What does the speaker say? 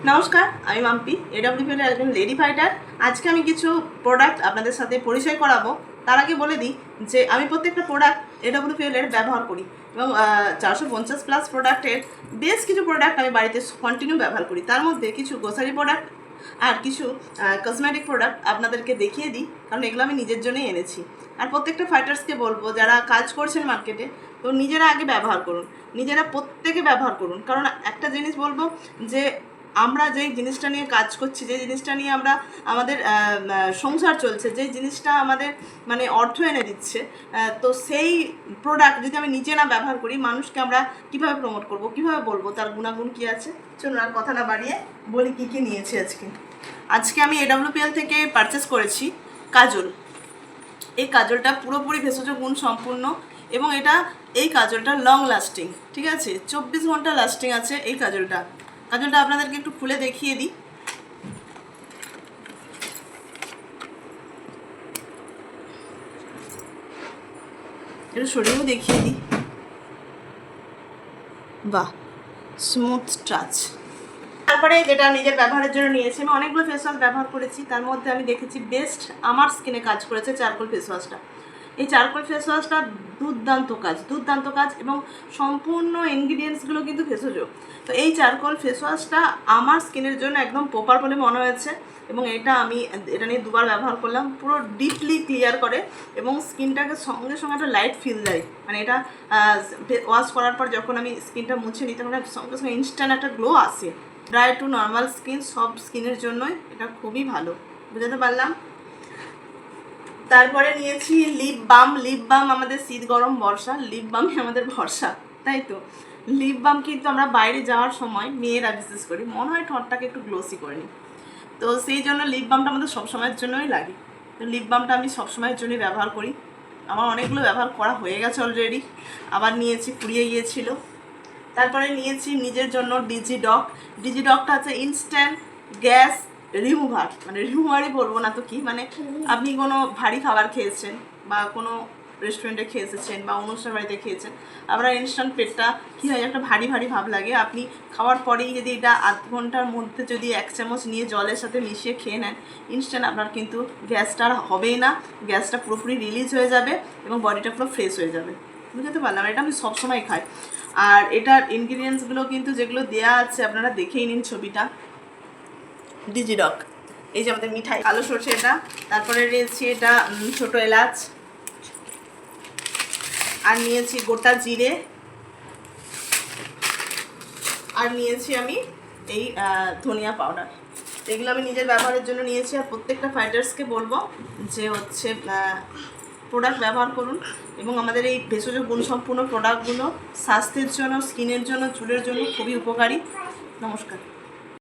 নমস্কার, আমি মাম্পি এডব্লিউপিএল এর একজন লেডি ফাইটার। আজকে আমি কিছু প্রোডাক্ট আপনাদের সাথে পরিচয় করাবো। তার আগে বলে দিই যে আমি প্রত্যেকটা প্রোডাক্ট এডব্লিউপিএল এর ব্যবহার করি এবং 450+ প্রোডাক্টের বেশ কিছু প্রোডাক্ট আমি বাড়িতে কন্টিনিউ ব্যবহার করি। তার মধ্যে কিছু গ্রোসারি প্রোডাক্ট আর কিছু কসমেটিক প্রোডাক্ট আপনাদেরকে দেখিয়ে দিই, কারণ এগুলো আমি নিজের জন্যই এনেছি। আর প্রত্যেকটা ফাইটার্সকে বলবো, যারা কাজ করছেন মার্কেটে, তো নিজেরা আগে ব্যবহার করুন, নিজেরা প্রত্যেকে ব্যবহার করুন। কারণ একটা জিনিস বলবো যে আমরা যেই জিনিসটা নিয়ে কাজ করছি, যে জিনিসটা নিয়ে আমরা আমাদের সংসার চলছে, যে জিনিসটা আমাদের মানে অর্থ এনে দিচ্ছে, তো সেই প্রোডাক্ট যদি আমি নিজে না ব্যবহার করি, মানুষকে আমরা কীভাবে প্রমোট করব, কীভাবে বলবো তার গুণাগুণ কী আছে। চলুন আর কথা না বাড়িয়ে বলি কী কী নিয়েছি আজকে আমি এডব্লিউপিএল থেকে পারচেস করেছি কাজল। এই কাজলটা পুরোপুরি ভেষজ গুণ সম্পূর্ণ এবং এই কাজলটা লং লাস্টিং, ঠিক আছে, 24 ঘন্টা লাস্টিং আছে এই কাজলটা। কাজলটা আপনাদেরকে একটু খুলে দেখিয়ে দিই। একটু সরিয়েও দেখিয়ে দিই। বাহ, স্মুথ টাচ। তারপরে যেটা নিজের ব্যবহারের জন্য নিয়েছি, আমি অনেকগুলো ফেস ওয়াশ ব্যবহার করেছি, তার মধ্যে আমি দেখেছি বেস্ট আমার স্কিনে কাজ করেছে চারকোল ফেস ওয়াশটা। এই চারকোল ফেস ওয়াশটা দুর্দান্ত কাজ এবং সম্পূর্ণ ইনগ্রিডিয়েন্টসগুলো কিন্তু ভেষজ। তো এই চারকোল ফেস ওয়াশটা আমার স্কিনের জন্য একদম প্রপার বলে মনে হয়েছে এবং এটা নিয়ে দুবার ব্যবহার করলাম। পুরো ডিপলি ক্লিয়ার করে এবং স্কিনটাকে সঙ্গে সঙ্গে একটা লাইট ফিল দেয়। মানে এটা ওয়াশ করার পর যখন আমি স্কিনটা মুছে নিই, তখন সঙ্গে সঙ্গে ইনস্ট্যান্ট একটা গ্লো আসে। ড্রাই টু নর্মাল স্কিন, সব স্কিনের জন্যই এটা খুবই ভালো। বুঝাতে পারলাম? তারপরে নিয়েছি লিপ বাম। আমাদের শীত গরম বর্ষা, লিপ বামই আমাদের ভরসা, তাই তো। লিপ বাম কিন্তু আমরা বাইরে যাওয়ার সময় মেয়েরা বিশেষ করে মনে হয় ঠোঁটটাকে একটু গ্লোসি করে নিই, তো সেই জন্য লিপ বামটা আমাদের সবসময়ের জন্যই লাগে। তো লিপ বামটা আমি সবসময়ের জন্যই ব্যবহার করি। আমার অনেকগুলো ব্যবহার করা হয়ে গেছে অলরেডি, আবার নিয়েছি, ফুরিয়ে গিয়েছিল। তারপরে নিয়েছি নিজের জন্য ডিজিডকটা আছে ইনস্ট্যান্ট গ্যাস রিমুভার। মানে রিমুভারই বলবো না তো কি, মানে আপনি কোনো ভারী খাবার খেয়েছেন বা কোনো রেস্টুরেন্টে খেয়ে এসেছেন বা অনুষ্ঠান বাড়িতে খেয়েছেন, আপনার ইনস্ট্যান্ট পেটটা কী হয়, একটা ভারী ভাব লাগে। আপনি খাওয়ার পরেই যদি এটা আধ ঘন্টার মধ্যে যদি 1 চামচ নিয়ে জলের সাথে মিশিয়ে খেয়ে নেন, ইনস্ট্যান্ট আপনার কিন্তু গ্যাসটা আর হবেই না, গ্যাসটা পুরোপুরি রিলিজ হয়ে যাবে এবং বডিটা পুরো ফ্রেশ হয়ে যাবে। বুঝতে পারলাম? এটা আমি সবসময় খাই। আর এটার ইনগ্রিডিয়েন্টসগুলো কিন্তু যেগুলো দেওয়া আছে আপনারা দেখেই নিন ছবিটা। ডিজিডক, এই যে আমাদের মিঠাই কালো সরষে, এটা। তারপরে রয়েছে এটা ছোটো এলাচ, আর নিয়েছি গোটা জিরে, আর নিয়েছি আমি এই ধনিয়া পাউডার। এগুলো আমি নিজের ব্যবহারের জন্য নিয়েছি। আর প্রত্যেকটা ফাইটার্সকে বলবো যে প্রোডাক্ট ব্যবহার করুন এবং আমাদের এই ভেষজ গুণসম্পন্ন প্রোডাক্টগুলো স্বাস্থ্যের জন্য, স্কিনের জন্য, চুলের জন্য খুবই উপকারী। নমস্কার।